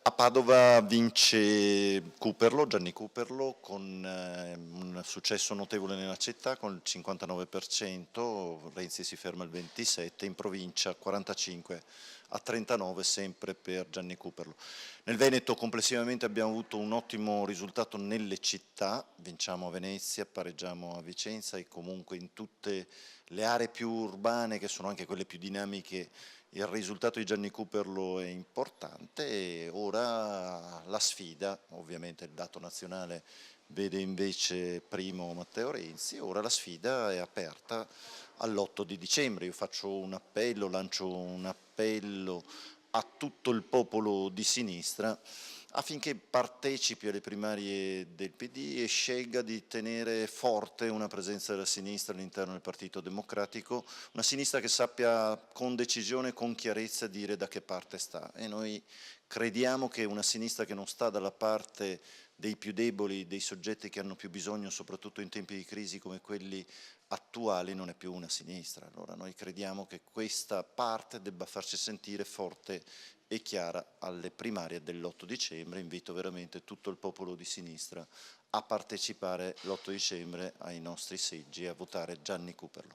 A Padova vince Cooperlo, Gianni Cooperlo, con un successo notevole nella città, con il 59%, Renzi si ferma al 27%, in provincia 45 a 39 sempre per Gianni Cooperlo. Nel Veneto complessivamente abbiamo avuto un ottimo risultato nelle città, vinciamo a Venezia, pareggiamo a Vicenza e comunque in tutte le aree più urbane, che sono anche quelle più dinamiche, il risultato di Gianni Cooperlo è importante e ora la sfida, ovviamente il dato nazionale vede invece primo Matteo Renzi, ora la sfida è aperta all'8 di dicembre. Io faccio un appello, lancio un appello a tutto il popolo di sinistra affinché partecipi alle primarie del PD e scelga di tenere forte una presenza della sinistra all'interno del Partito Democratico, una sinistra che sappia con decisione e con chiarezza dire da che parte sta. E noi crediamo che una sinistra che non sta dalla parte dei più deboli, dei soggetti che hanno più bisogno, soprattutto in tempi di crisi come quelli attuali, non è più una sinistra. Allora noi crediamo che questa parte debba farsi sentire forte e chiara alle primarie dell'8 dicembre. Invito veramente tutto il popolo di sinistra a partecipare l'8 dicembre ai nostri seggi e a votare Gianni Cooperlo.